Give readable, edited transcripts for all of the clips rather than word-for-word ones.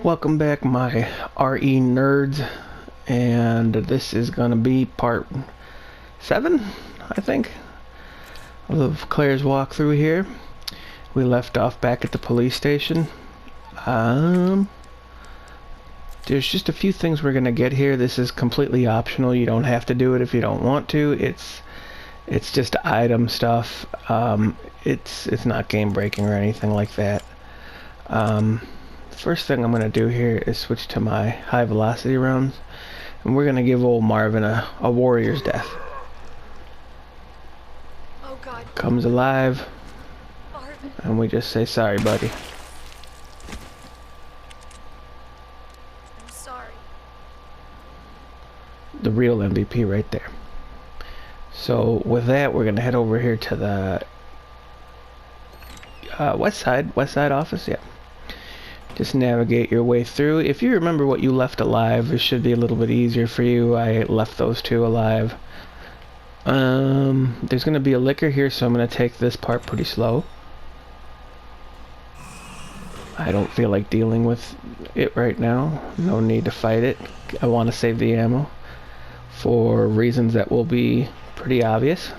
Welcome back, my RE nerds, and this is gonna be part 7, I think, of Claire's walkthrough here. We left off back at the police station. There's just a few things we're gonna get here. This is completely optional. You don't have to do it if you don't want to. It's just item stuff. It's not game breaking or anything like that. First thing I'm going to do here is switch to my high velocity rounds, and we're going to give old Marvin a warrior's death. Oh God. Comes alive, Marvin. and we just say, sorry buddy. I'm sorry. The real MVP right there. So with that, we're going to head over here to the west side office. Yeah. Just navigate your way through. If you remember what you left alive, it should be a little bit easier for you. I left those two alive. There's going to be a liquor here, so I'm going to take this part pretty slow. I don't feel like dealing with it right now. No need to fight it. I want to save the ammo for reasons that will be pretty obvious.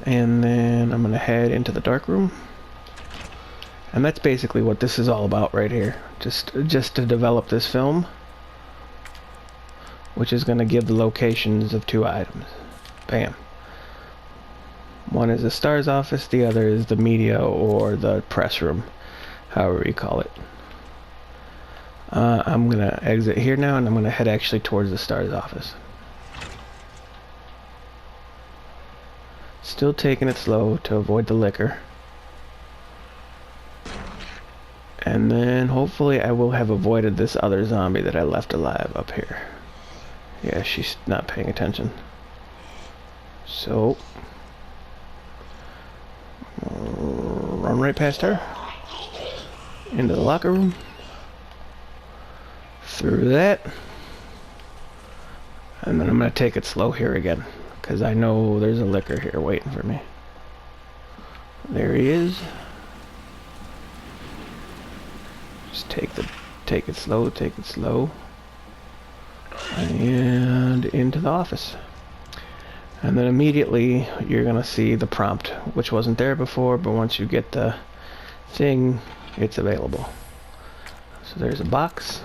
And then I'm going to head into the dark room. And that's basically what this is all about right here. Just to develop this film, which is going to give the locations of 2 items. Bam. One is the STARS office, the other is the media or the press room, however you call it. I'm going to exit here now, and I'm going to head actually towards the STARS office. Still taking it slow to avoid the liquor. And then hopefully I will have avoided this other zombie that I left alive up here. Yeah, she's not paying attention. So, run right past her. Into the locker room. Through that. And then I'm going to take it slow here again, because I know there's a liquor here waiting for me. There he is. Just take it slow, and into the office. And then immediately you're gonna see the prompt, which wasn't there before, but once you get the thing, it's available. So there's a box,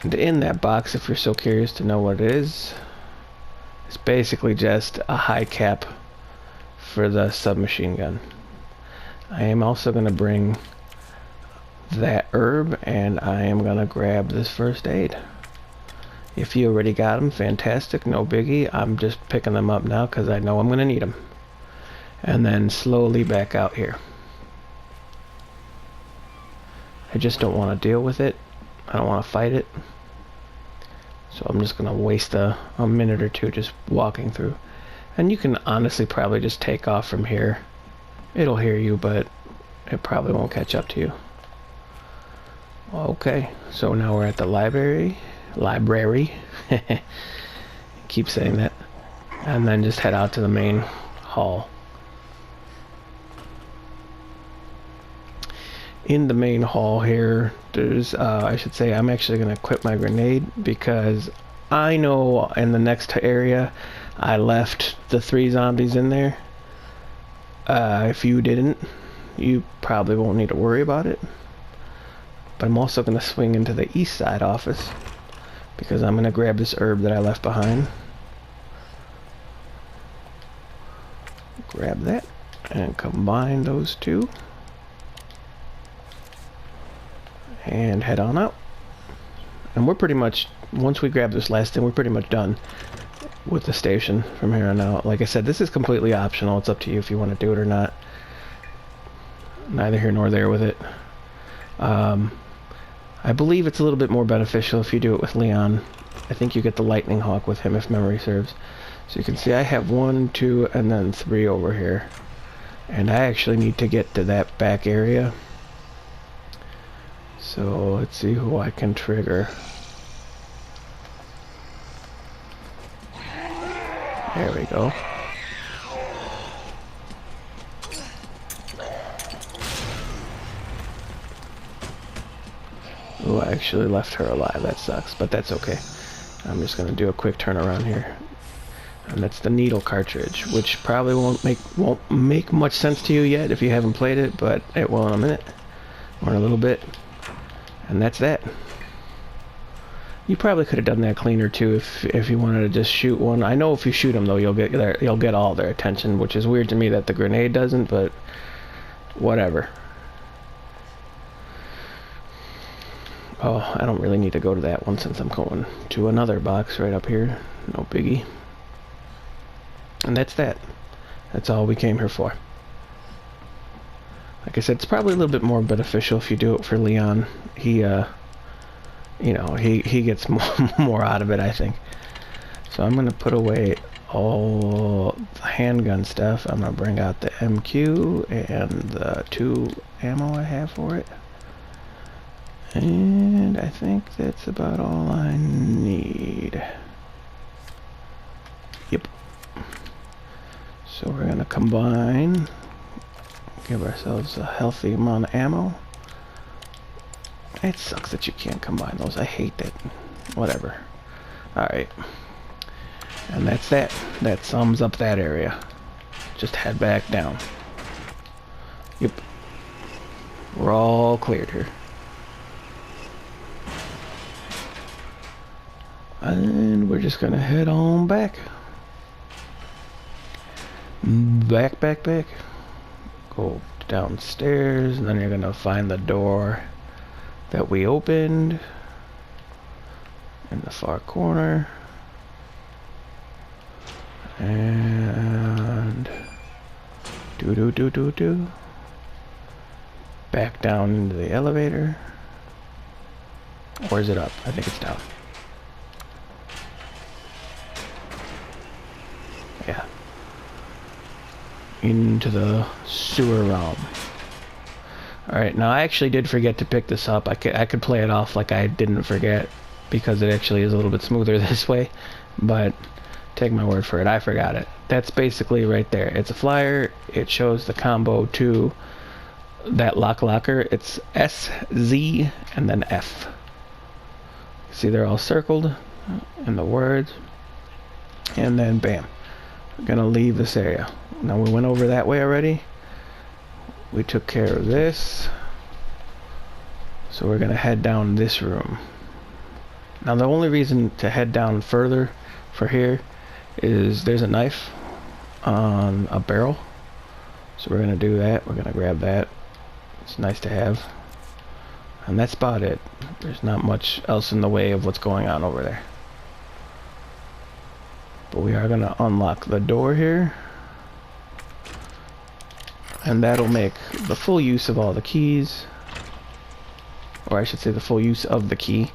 and in that box, if you're so curious to know what it is, it's basically just a high cap for the submachine gun. I am also gonna bring that herb, and I am gonna grab this first aid. If you already got them, fantastic, no biggie. I'm just picking them up now because I know I'm gonna need them. And then slowly back out here. I just don't want to deal with it. I don't want to fight it. So I'm just gonna waste a minute or two just walking through. And you can honestly probably just take off from here. It'll hear you, but it probably won't catch up to you. Okay, so now we're at the library. Keep saying that. And then just head out to the main hall. In the main hall here, there's, I should say, I'm actually going to equip my grenade, because I know in the next area I left the 3 zombies in there. If you didn't, you probably won't need to worry about it. But I'm also going to swing into the east side office, because I'm going to grab this herb that I left behind. Grab that and combine those 2. And head on out. And we're pretty much, once we grab this last thing, we're pretty much done with the station from here on out. Like I said, this is completely optional. It's up to you if you want to do it or not. Neither here nor there with it. I believe it's a little bit more beneficial if you do it with Leon. I think you get the Lightning Hawk with him, if memory serves. So you can see I have 1, 2, and then 3 over here. And I actually need to get to that back area. So let's see who I can trigger. There we go. Oh, I actually left her alive. That sucks, but that's okay. I'm just gonna do a quick turnaround here. And that's the needle cartridge, which probably won't make much sense to you yet if you haven't played it, but it will in a minute or in a little bit. And that's that. You probably could have done that cleaner too if you wanted to just shoot one. I know if you shoot them though, you'll get all their attention, which is weird to me that the grenade doesn't, but whatever. Oh, I don't really need to go to that one since I'm going to another box right up here. No biggie. And that's that. That's all we came here for. Like I said, it's probably a little bit more beneficial if you do it for Leon. He, you know, he gets more out of it, I think. So I'm going to put away all the handgun stuff. I'm going to bring out the MQ and the 2 ammo I have for it. And I think that's about all I need. Yep. So we're going to combine, give ourselves a healthy amount of ammo. It sucks that you can't combine those. I hate that. Whatever. Alright. And that's that. That sums up that area. Just head back down. Yep. We're all cleared here. And we're just gonna head on back. Back. Go downstairs, and then you're gonna find the door that we opened in the far corner. And do. Back down into the elevator. Or is it up? I think it's down. Yeah. Into the sewer realm. Alright, now I actually did forget to pick this up. I could play it off like I didn't forget, because it actually is a little bit smoother this way, but take my word for it, I forgot it. That's basically right there. It's a flyer. It shows the combo to that locker. It's S, Z, and then F. See, they're all circled in the words. And then bam. We're gonna leave this area. Now we went over that way already. We took care of this. So we're gonna head down this room. Now the only reason to head down further for here is there's a knife on a barrel. So we're gonna do that. We're gonna grab that. It's nice to have. And that's about it. There's not much else in the way of what's going on over there. But we are gonna unlock the door here. And that'll make the full use of all the keys. Or I should say the full use of the key.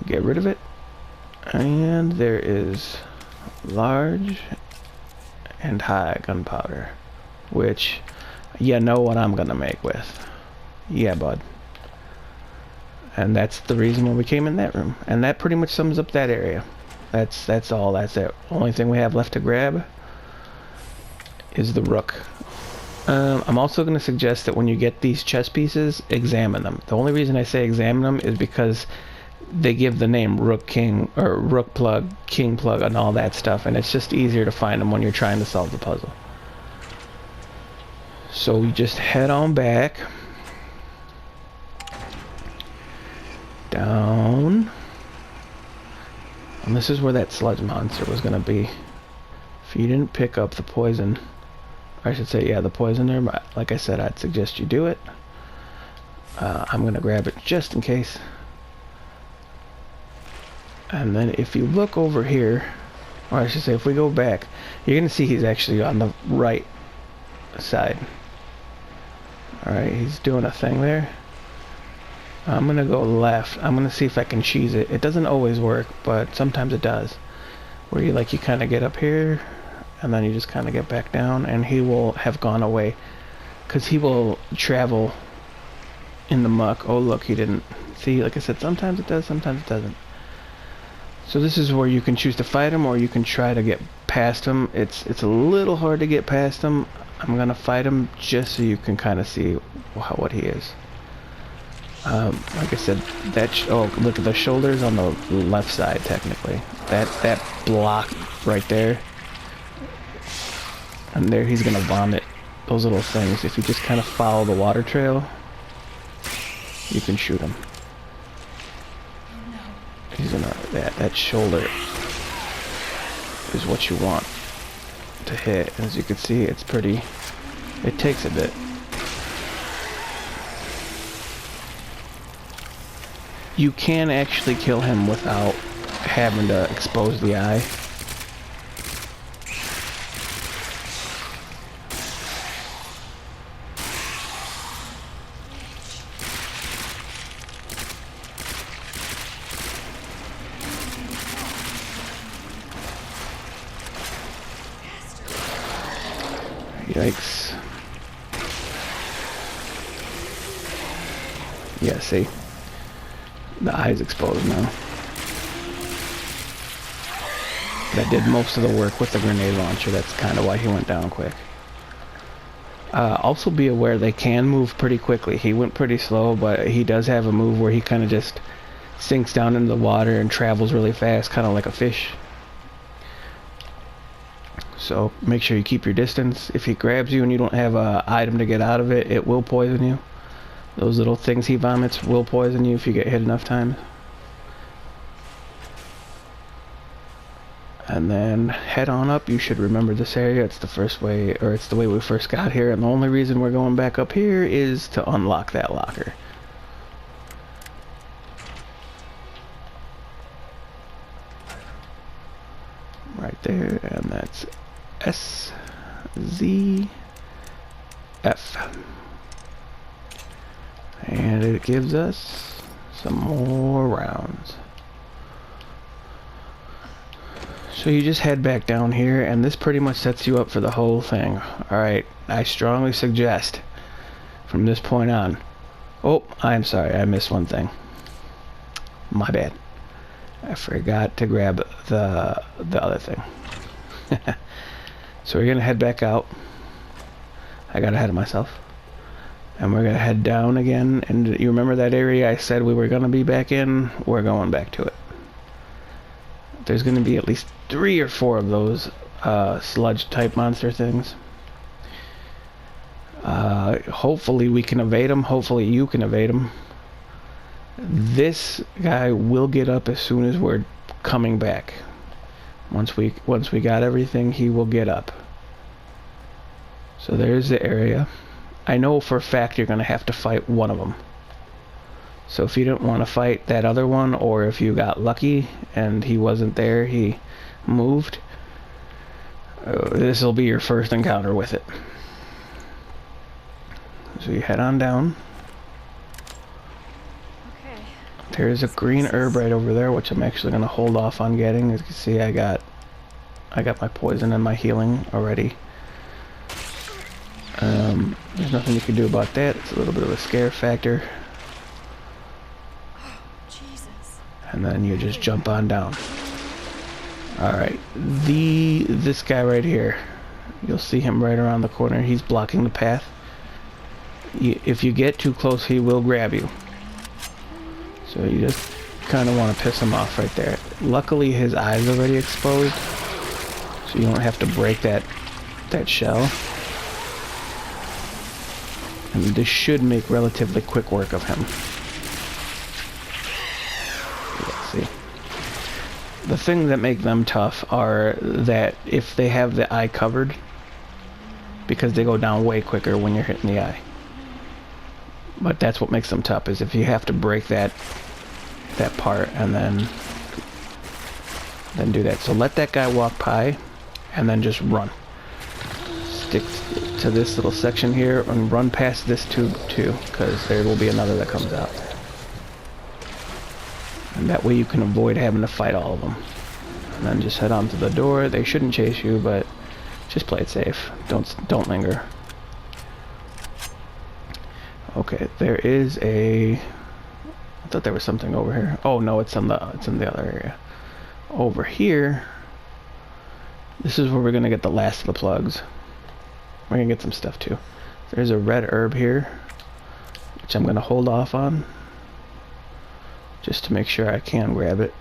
Get rid of it. And there is large and high gunpowder. Which, you know what I'm gonna make with. Yeah, bud. And that's the reason why we came in that room. And that pretty much sums up that area. That's all. That's it. Only thing we have left to grab is the rook. I'm also going to suggest that when you get these chess pieces, examine them. The only reason I say examine them is because they give the name Rook King, or Rook Plug, King Plug, and all that stuff, and it's just easier to find them when you're trying to solve the puzzle. So we just head on back. Down. And this is where that sludge monster was going to be. If you didn't pick up the poison, I should say, yeah, the poison there, but like I said, I'd suggest you do it. I'm going to grab it just in case. And then if you look over here, or I should say if we go back, you're going to see he's actually on the right side. Alright, he's doing a thing there. I'm going to go left. I'm going to see if I can cheese it. It doesn't always work, but sometimes it does. Where you kind of get up here, and then you just kind of get back down, and he will have gone away. Because he will travel in the muck. Oh, look, he didn't. See, like I said, sometimes it does, sometimes it doesn't. So this is where you can choose to fight him, or you can try to get past him. It's a little hard to get past him. I'm going to fight him just so you can kind of see what he is. Like I said, oh, look at the shoulders on the left side, technically. That block right there. And there he's gonna vomit those little things. If you just kind of follow the water trail, you can shoot him. He's gonna, that shoulder is what you want to hit. As you can see, it's pretty, it takes a bit. You can actually kill him without having to expose the eye. Yikes. Yeah, see? The eye's exposed now. That did most of the work with the grenade launcher. That's kind of why he went down quick. Also be aware they can move pretty quickly. He went pretty slow, but he does have a move where he kind of just sinks down into the water and travels really fast, kind of like a fish. So make sure you keep your distance. If he grabs you and you don't have an item to get out of it, it will poison you. Those little things he vomits will poison you if you get hit enough times. And then head on up. You should remember this area. It's the first way, or it's the way we first got here. And the only reason we're going back up here is to unlock that locker. Right there, and that's SZF. And it gives us some more rounds. So you just head back down here, and this pretty much sets you up for the whole thing. Alright, I strongly suggest from this point on. Oh, I'm sorry, I missed one thing. My bad. I forgot to grab the other thing. So we're gonna head back out. I got ahead of myself. And we're gonna head down again. And you remember that area I said we were gonna be back in? We're going back to it. There's gonna be at least 3 or 4 of those sludge type monster things. Hopefully we can evade them. Hopefully you can evade them. This guy will get up as soon as we're coming back. Once we got everything, he will get up. So there's the area. I know for a fact you're going to have to fight one of them. So if you didn't want to fight that other one, or if you got lucky and he wasn't there, he moved, this will be your first encounter with it. So you head on down. Okay. There's a green herb right over there, which I'm actually going to hold off on getting. As you can see, I got my poison and my healing already. There's nothing you can do about that. It's a little bit of a scare factor. Oh, Jesus. And then you just jump on down. Alright, this guy right here, you'll see him right around the corner. He's blocking the path. If you get too close, he will grab you. So you just kind of want to piss him off right there. Luckily his eye's already exposed, so you don't have to break that shell. And this should make relatively quick work of him. Let's see. The things that make them tough are that if they have the eye covered, because they go down way quicker when you're hitting the eye. But that's what makes them tough, is if you have to break that part and then do that. So let that guy walk by and then just run. Stick to this little section here and run past this tube too, because there will be another that comes out. And that way you can avoid having to fight all of them. And then just head on to the door. They shouldn't chase you, but just play it safe. Don't linger. Okay, there is a... I thought there was something over here. Oh no, it's in the other area. Over here, this is where we're gonna get the last of the plugs. We're gonna get some stuff too. There's a red herb here, which I'm gonna hold off on. just to make sure I can grab it.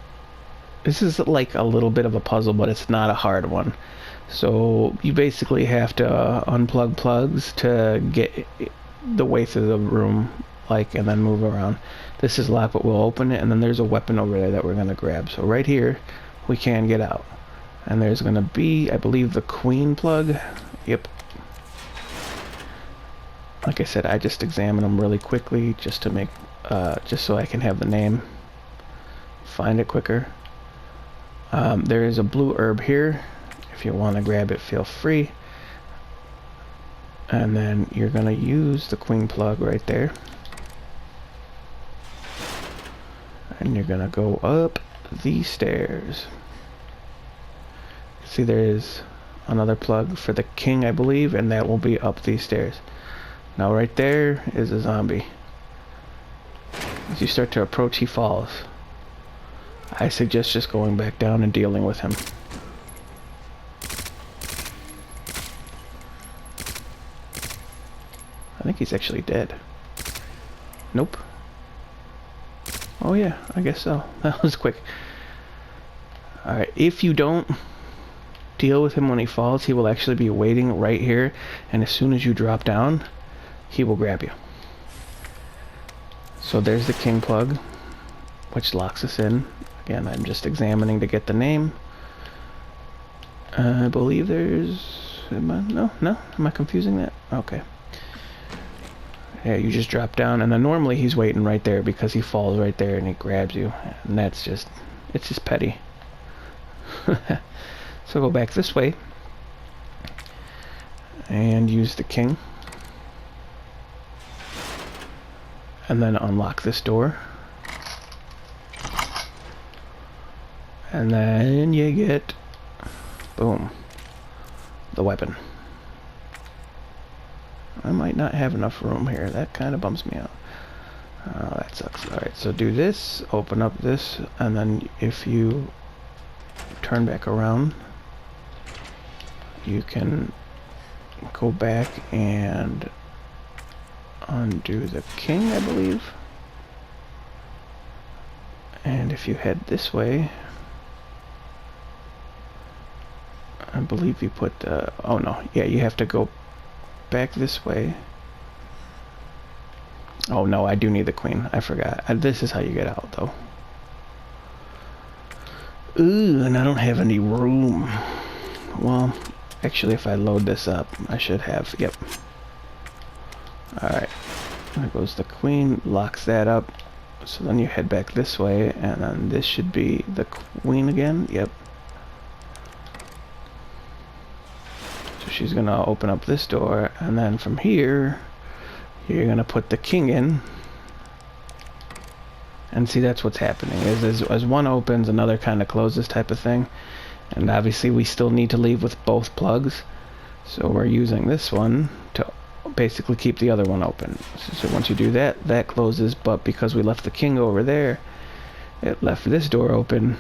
This is like a little bit of a puzzle, but it's not a hard one. So you basically have to unplug plugs to get the way through the room, like, and then move around. This is locked, but we'll open it, and then there's a weapon over there that we're gonna grab. So right here, we can get out. And there's gonna be, I believe, the queen plug. Yep. Like I said, I just examine them really quickly just to make, just so I can have the name, find it quicker. There is a blue herb here. If you want to grab it, feel free. And then you're gonna use the queen plug right there. And you're gonna go up these stairs. See, there is another plug for the king, I believe, and that will be up these stairs. Now right there is a zombie. As you start to approach, he falls. I suggest just going back down and dealing with him. I think he's actually dead. Nope. Oh yeah, I guess so. That was quick. Alright, if you don't deal with him when he falls, he will actually be waiting right here, and as soon as you drop down, he will grab you. So there's the king plug, which locks us in. Again, I'm just examining to get the name. I believe there's... No? Am I confusing that? Okay. Yeah, you just drop down, and then normally he's waiting right there because he falls right there and he grabs you. And that's just... it's just petty. So go back this way. And use the king. And then unlock this door. And then you get, boom, the weapon. I might not have enough room here. That kind of bums me out. Oh, that sucks. Alright, so do this, open up this, and then if you turn back around, you can go back and undo the king, I believe. And if you head this way, I believe you put, oh no, yeah, you have to go back this way. Oh no, I do need the queen, I forgot. This is how you get out, though. Ooh, and I don't have any room. Well, actually, if I load this up, I should have, yep. Alright, there goes the queen, locks that up. So then you head back this way, and then this should be the queen again, yep. So she's gonna open up this door, and then from here, you're gonna put the king in. And see, that's what's happening, is as one opens, another kind of closes type of thing. And obviously we still need to leave with both plugs. So we're using this one to basically keep the other one open. So once you do that, that closes, but because we left the king over there, it left this door open,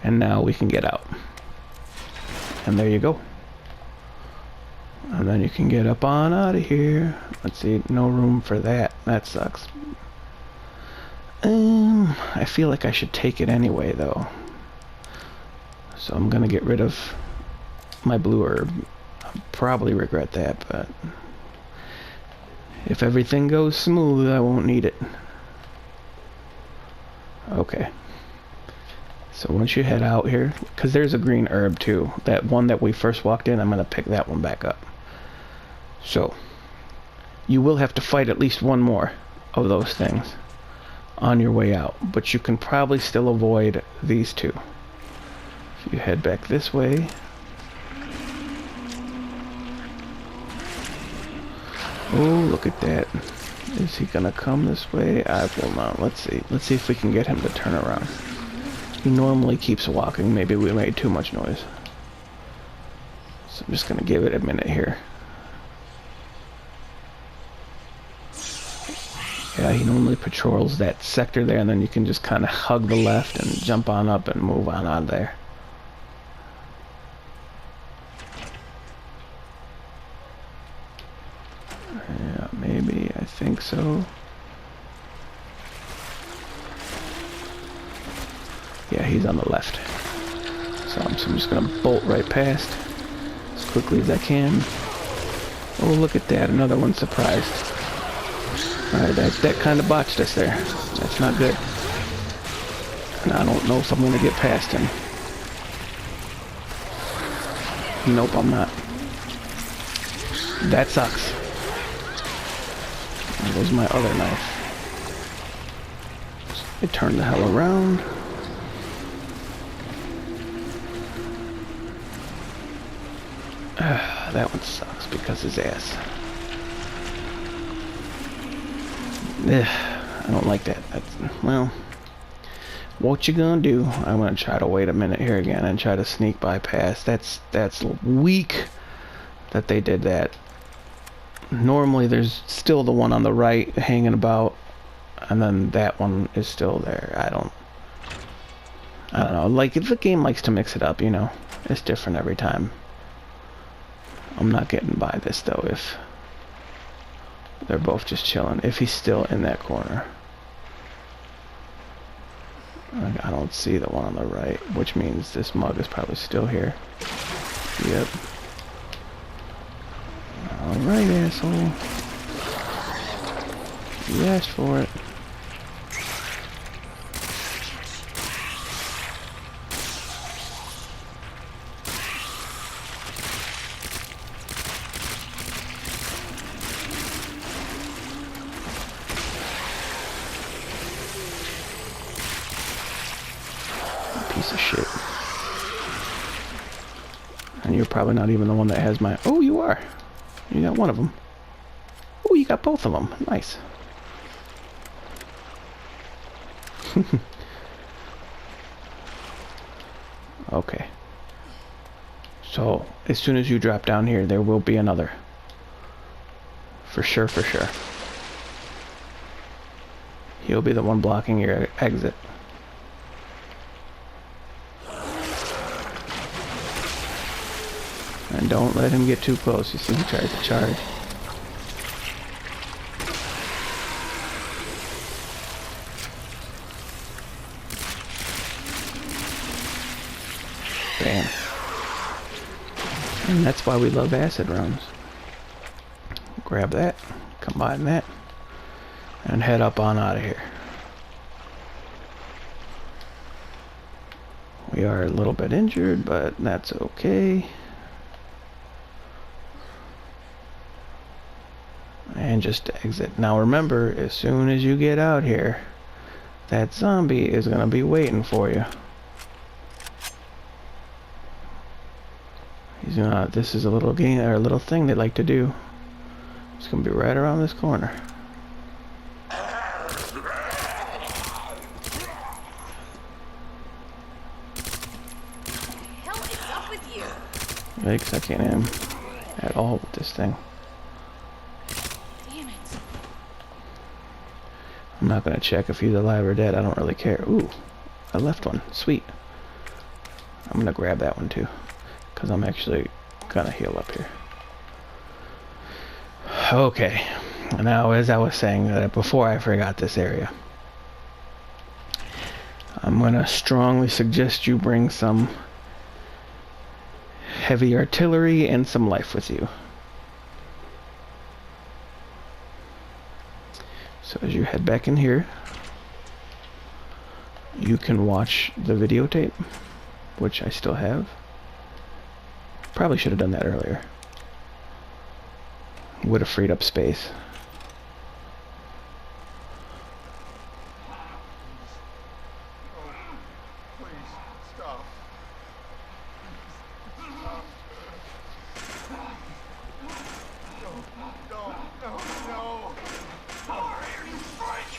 and now we can get out. And there you go. And then you can get up on out of here. Let's see, no room for that. That sucks. I feel like I should take it anyway, though. So I'm gonna get rid of my blue herb. I'll probably regret that, but if everything goes smooth, I won't need it. Okay. So once you head out here, because there's a green herb too. That one that we first walked in, I'm gonna pick that one back up. So you will have to fight at least one more of those things on your way out, but you can probably still avoid these two. If you head back this way, oh, look at that. Is he gonna come this way? I will not. Let's see if we can get him to turn around. He normally keeps walking. Maybe we made too much noise, so I'm just gonna give it a minute here. Yeah, he normally patrols that sector there, and then you can just kind of hug the left and jump on up and move on out of there. Yeah, maybe. I think so. Yeah, he's on the left. So I'm just gonna bolt right past as quickly as I can. Oh, look at that, another one surprised. Alright, that kind of botched us there. That's not good. And I don't know if I'm gonna get past him. Nope, I'm not. That sucks. There goes my other knife. I turn the hell around. That one sucks because his ass. I don't like that. That's, well, what you gonna do? I'm gonna try to wait a minute here again and try to sneak bypass. That's weak that they did that. Normally there's still the one on the right hanging about, and then that one is still there. I don't know. Like, if the game likes to mix it up, you know, it's different every time. I'm not getting by this though if they're both just chilling. If he's still in that corner. I don't see the one on the right, which means this mug is probably still here. Yep. Alright, asshole. You asked for it. Piece of shit. And you're probably not even the one that has my... Oh, you are. You got one of them. Oh, you got both of them. Nice. Okay. So, as soon as you drop down here, there will be another. For sure, for sure. He'll be the one blocking your exit. And don't let him get too close. You see, he tries to charge. Bam. And that's why we love acid rounds. Grab that, combine that, and head up on out of here. We are a little bit injured, but that's okay. And just exit. Now remember, as soon as you get out here, that zombie is gonna be waiting for you. He's gonna. This is a little game or a little thing they like to do. It's gonna be right around this corner. Hell is up with you? Yikes! I can't aim at all with this thing. Damn it. I'm not gonna check if he's alive or dead. I don't really care. Ooh, I left one. Sweet. I'm gonna grab that one too, because I'm actually gonna heal up here. Okay. Now, as I was saying, before I forgot this area, I'm gonna strongly suggest you bring some heavy artillery and some life with you. So as you head back in here, you can watch the videotape, which I still have. Probably should have done that earlier. Would have freed up space. Please, stop. No. Over here, you freak!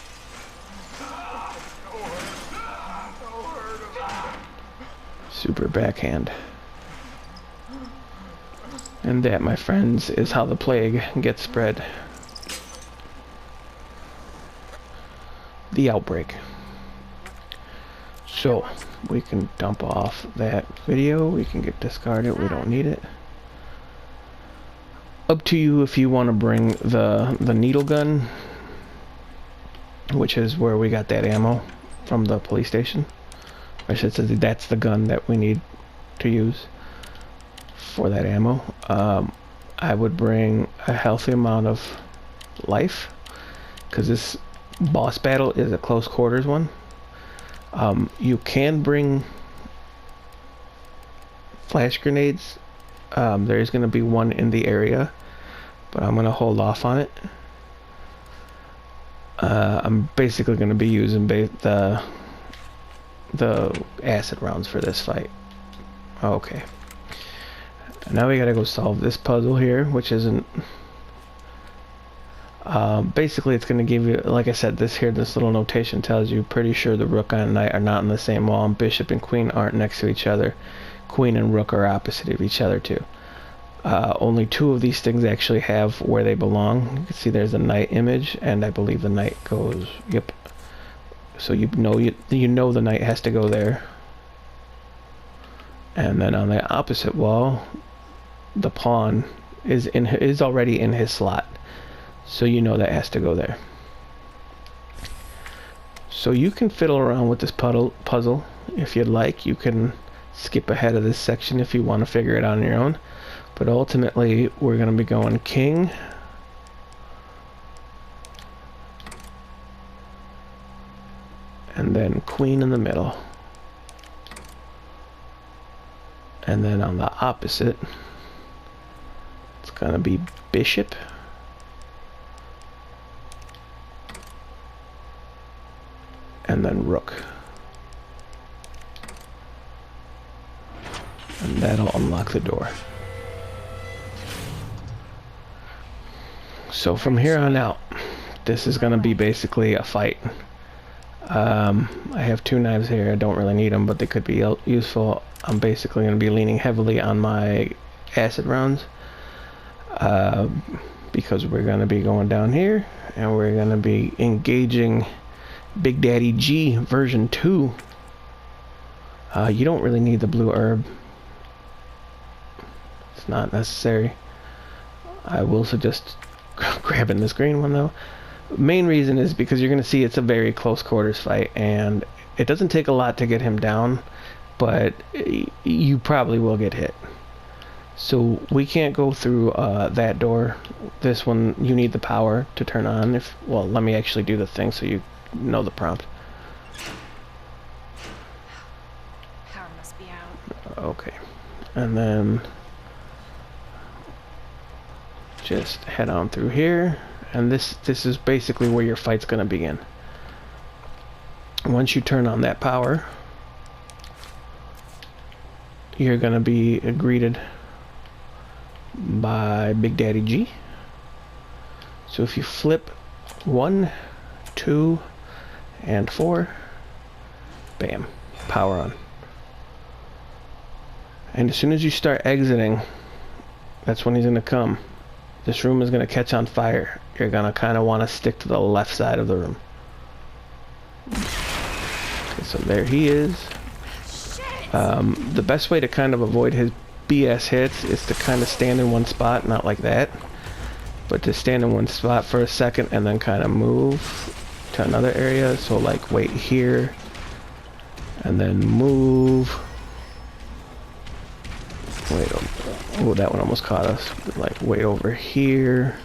No hurt. Super backhand. And that, my friends, is how the plague gets spread. The outbreak. So, we can dump off that video. We can get discarded. We don't need it. Up to you if you want to bring the needle gun, which is where we got that ammo from the police station. I should say that's the gun that we need to use for that ammo. I would bring a healthy amount of life, because this boss battle is a close quarters one. You can bring flash grenades. There is going to be one in the area, but I'm going to hold off on it. I'm basically going to be using the acid rounds for this fight. Okay. Now we gotta go solve this puzzle here, which isn't... basically it's gonna give you, like I said, this little notation tells you pretty sure the rook and knight are not on the same wall, and bishop and queen aren't next to each other. Queen and rook are opposite of each other too. Only two of these things actually have where they belong. You can see there's a knight image, and I believe the knight goes... Yep. So you know the knight has to go there. And then on the opposite wall, the pawn is already in his slot. So you know that has to go there. So you can fiddle around with this puzzle if you'd like. You can skip ahead of this section if you want to figure it out on your own. But ultimately, we're going to be going king, and then queen in the middle. And then on the opposite, it's going to be bishop, and then rook. And that'll unlock the door. So from here on out, this is going to be basically a fight. I have two knives here. I don't really need them, but they could be useful. I'm basically going to be leaning heavily on my acid rounds, because we're going to be going down here, and we're going to be engaging Big Daddy G version 2. You don't really need the blue herb. It's not necessary. I will suggest grabbing this green one though. Main reason is because you're going to see it's a very close quarters fight, and it doesn't take a lot to get him down, but you probably will get hit. So we can't go through that door. This one you need the power to turn on. Well, let me actually do the thing so you know the prompt. Power must be out. Okay, and then just head on through here, and this is basically where your fight's going to begin. Once you turn on that power, you're going to be greeted by Big Daddy G. So if you flip 1, 2, and 4, bam, power on. And as soon as you start exiting, that's when he's going to come. This room is going to catch on fire. You're going to kind of want to stick to the left side of the room. Okay, so there he is. The best way to kind of avoid his BS hits is to kind of stand in one spot, not like that, but to stand in one spot for a second and then kind of move to another area. So like wait here and then move. Wait, oh, that one almost caught us. Like wait over here.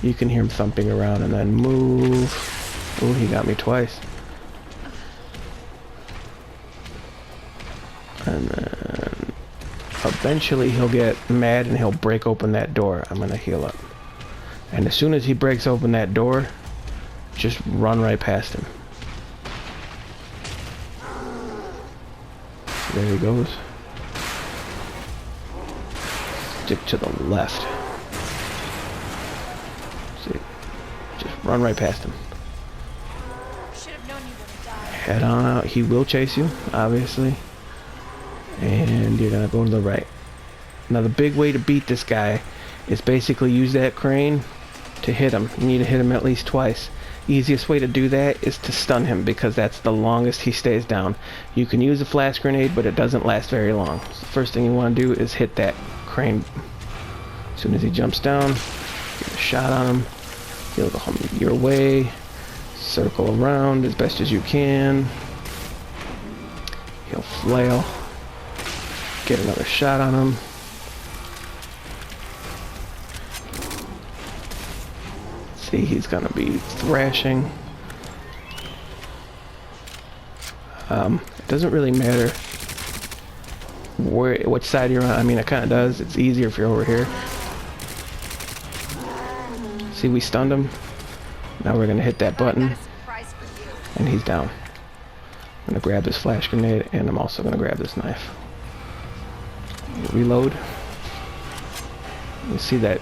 You can hear him thumping around and then move. Oh, he got me twice. And then eventually he'll get mad and he'll break open that door. I'm gonna heal up. And as soon as he breaks open that door, just run right past him. There he goes. Stick to the left. See, just run right past him. Should have known you would die. Head on out. He will chase you, obviously. And you're gonna go to the right. Now the big way to beat this guy is basically use that crane to hit him. You need to hit him at least twice. Easiest way to do that is to stun him, because that's the longest he stays down. You can use a flash grenade, but it doesn't last very long. So the first thing you want to do is hit that crane. As soon as he jumps down, get a shot on him. He'll go home your way. Circle around as best as you can. flail. Get another shot on him. See, he's gonna be thrashing. It doesn't really matter which side you're on. I mean, it kind of does. It's easier if you're over here. See, we stunned him. Now we're gonna hit that button, and he's down. I'm gonna grab this flash grenade, and I'm also gonna grab this knife. Reload. You see that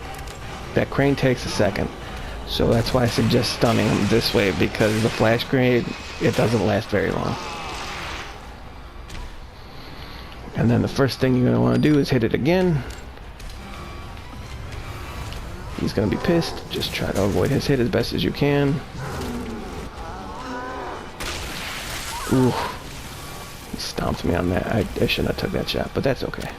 crane takes a second, so that's why I suggest stunning him this way, because the flash grenade, it doesn't last very long. And then the first thing you're gonna want to do is hit it again. He's gonna be pissed. Just try to avoid his hit as best as you can. Ooh, he stomped me on that. I shouldn't have took that shot, but that's okay.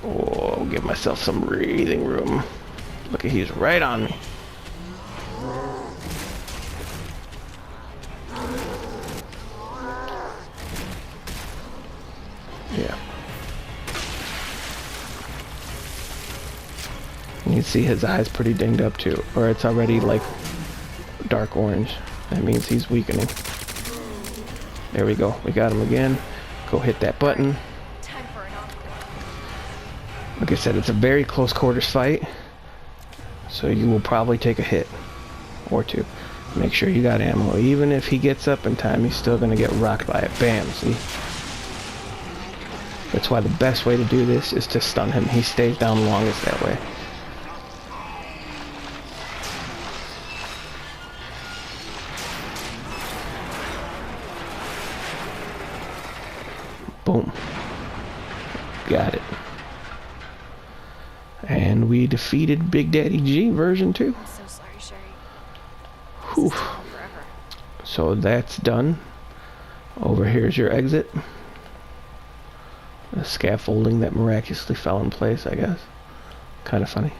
Oh, give myself some breathing room. Look, he's right on me. Yeah. You can see his eyes pretty dinged up too, or it's already like dark orange. That means he's weakening. There we go. We got him again. Go hit that button. Time for an encore. Like I said, it's a very close quarters fight, so you will probably take a hit or two. Make sure you got ammo. Even if he gets up in time, he's still gonna get rocked by it. Bam, see? That's why the best way to do this is to stun him. He stays down longest that way. Boom. Got it. And we defeated Big Daddy G version 2. I'm so sorry, Sherry. Whew. This is taking forever. So that's done. Over here's your exit. The scaffolding that miraculously fell in place, I guess. Kind of funny.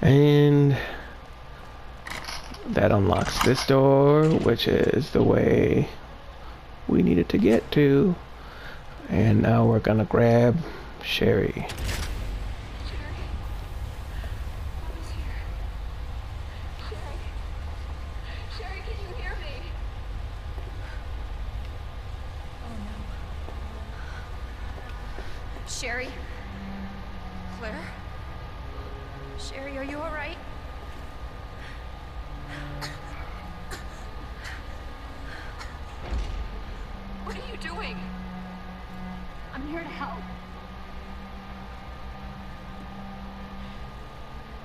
And that unlocks this door, which is the way we needed to get to. And now we're gonna grab Sherry. Sherry, can you hear me? Oh no. Sherry? Claire? Sherry, are you alright? What are you doing? I'm here to help.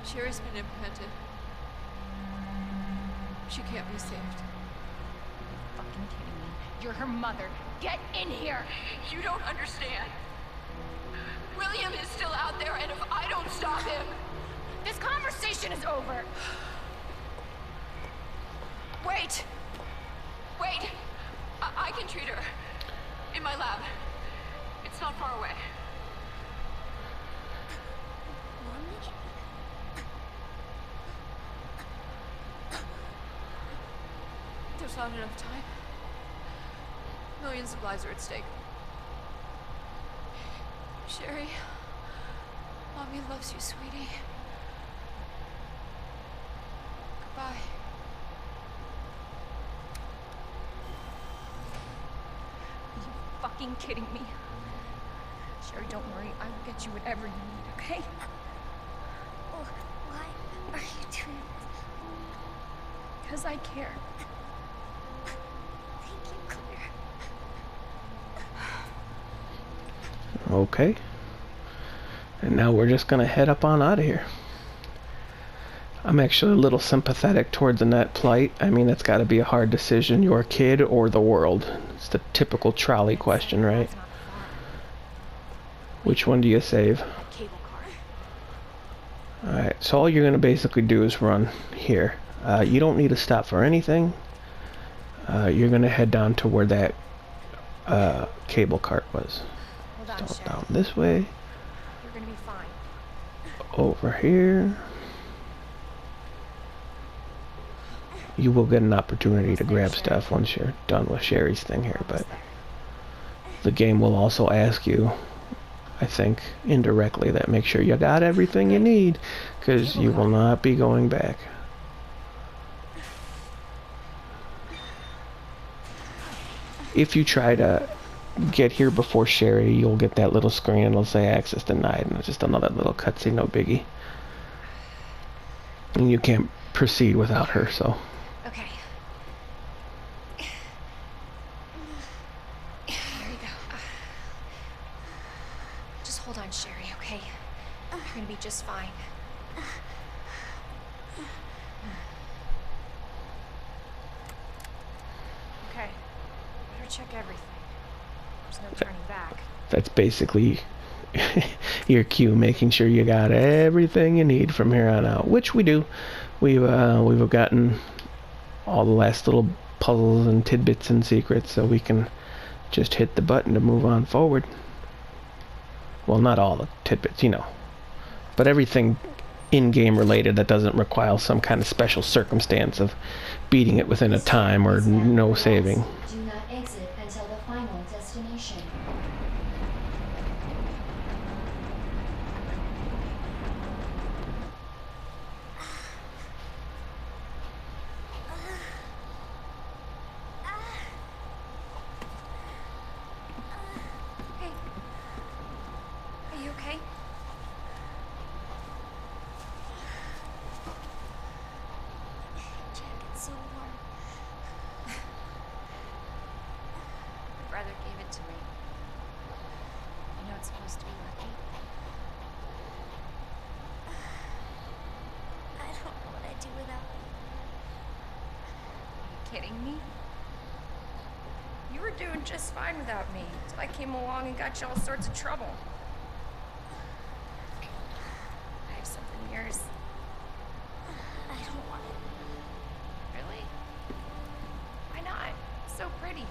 Sherry's been implanted. She can't be saved. Fucking kidding me. You're her mother. Get in here! You don't understand. William is still out there, and if I don't stop him... This conversation is over! Wait! Wait! I can treat her. In my lab. It's not far away. There's not enough time. Millions of lives are at stake. Sherry, Mommy loves you, sweetie. Goodbye. Are you fucking kidding me? Sherry, don't worry. I will get you whatever you need, okay? Why are you doing this? Because I care. Thank you, Claire. Okay. And now we're just gonna head up on out of here. I'm actually a little sympathetic towards Annette plight. I mean, it's gotta be a hard decision. Your kid or the world? It's the typical trolley question, right? It's not far. Which one do you save? A cable car. Alright, so all you're gonna basically do is run here. You don't need to stop for anything. You're gonna head down to where that cable cart was. Hold on, Down, Sherry. down this way. You're gonna be fine. Over here. you will get an opportunity to grab stuff once you're done with Sherry's thing here, but the game will also ask you, I think, indirectly, that make sure you got everything you need, because you will not be going back. If you try to get here before Sherry, you'll get that little screen and it'll say access denied, and it's just another little cutscene, no biggie. And you can't proceed without her, so. Okay. There you go. Just hold on, Sherry, okay? You're gonna be just fine. Okay. Better check everything. There's no turning back. That's basically your cue, making sure you got everything you need from here on out, which we do. We've gotten all the last little puzzles and tidbits and secrets, so we can just hit the button to move on forward. Well, not all the tidbits, you know, but everything in-game related that doesn't require some kind of special circumstance of beating it within a time or no saving. Do not exit until the final destination. Hey. Are you okay? Jacket's so warm. My brother gave it to me. You know it's supposed to be lucky. I don't know what I'd do without you. Are you kidding me? You were doing just fine without me, till I came along and got you all sorts of trouble. I have something of yours. I don't want it. Really? Why not? It's so pretty.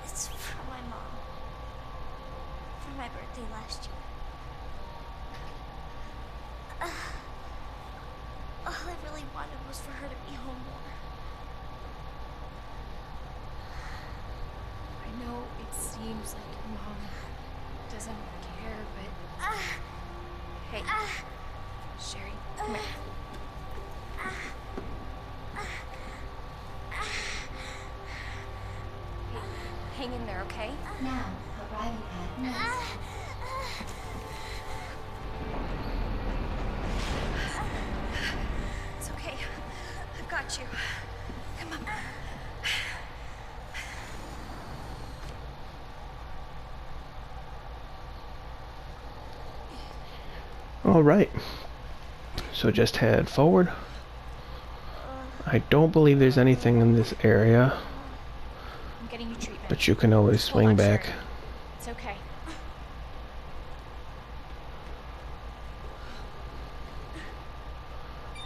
It's from my mom. For my birthday last year. All I really wanted was for her to be home more. I know it seems like your mom doesn't care, but... Hey, Sherry, come here. Hey, hang in there, okay? Now, arriving at Nest. It's okay. I've got you. Come on. All right, so just head forward. I don't believe there's anything in this area, I'm getting you treatment. but you can always Hold swing on, back. Sherry. It's okay.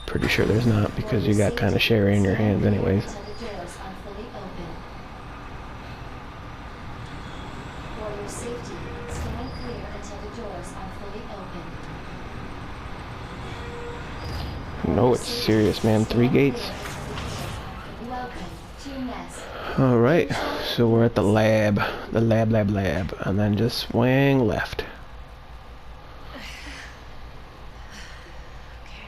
Pretty sure there's not, because you got kind of Sherry in your hands anyways. Until the doors are fully open. For your safety, stand clear until the doors are fully open. No, it's serious, man. 3 gates. Welcome to Nest. All right, so we're at the lab, and then just swing left. Okay.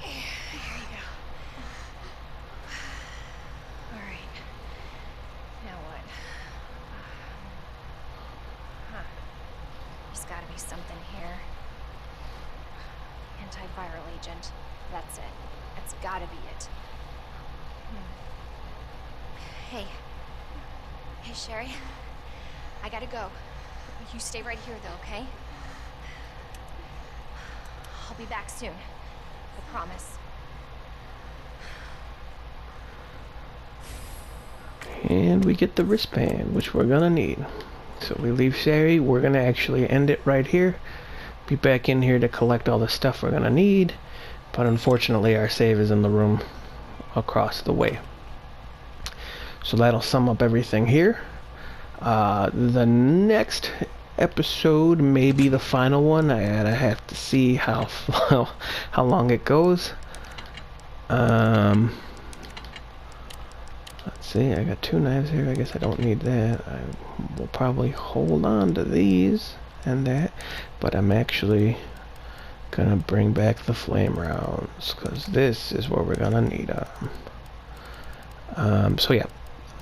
Here you go. All right. Now what? Huh. There's got to be something here. Antiviral agent. That's it. That's got to be it. Hey. Hey, Sherry. I gotta go. You stay right here, though, okay? I'll be back soon. I promise. And we get the wristband, which we're gonna need. So we leave Sherry. We're gonna actually end it right here. Be back in here to collect all the stuff we're gonna need. But unfortunately, our save is in the room across the way. So that'll sum up everything here. The next episode, maybe the final one. I have to see how how long it goes. Let's see, I got 2 knives here. I guess I don't need that. I will probably hold on to these and that, but I'm actually gonna bring back the flame rounds because this is where we're gonna need them. So yeah,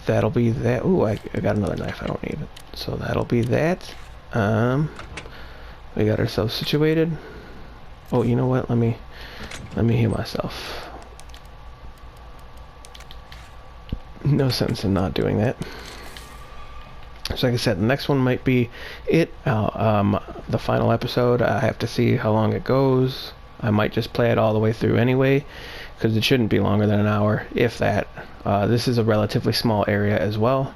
that'll be that. Ooh, I got another knife. I don't need it. So that'll be that. We got ourselves situated. Oh, you know what? Let me heal myself. No sense in not doing that. So like I said, the next one might be it. The final episode. I have to see how long it goes. I might just play it all the way through anyway, because it shouldn't be longer than an hour, if that. This is a relatively small area as well.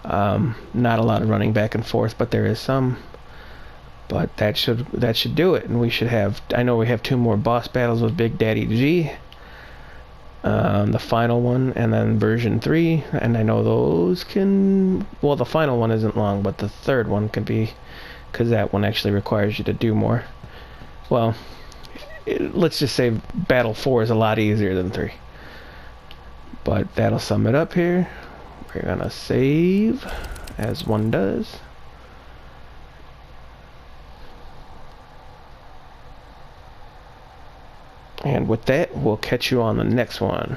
Not a lot of running back and forth, but there is some. But that should do it, and we should have. I know we have 2 more boss battles with Big Daddy G. The final one, and then version 3, and I know those can. Well, the final one isn't long, but the third one can be, because that one actually requires you to do more. Well, let's just say Battle 4 is a lot easier than 3. But that'll sum it up here. We're gonna save, as one does. And with that, we'll catch you on the next one.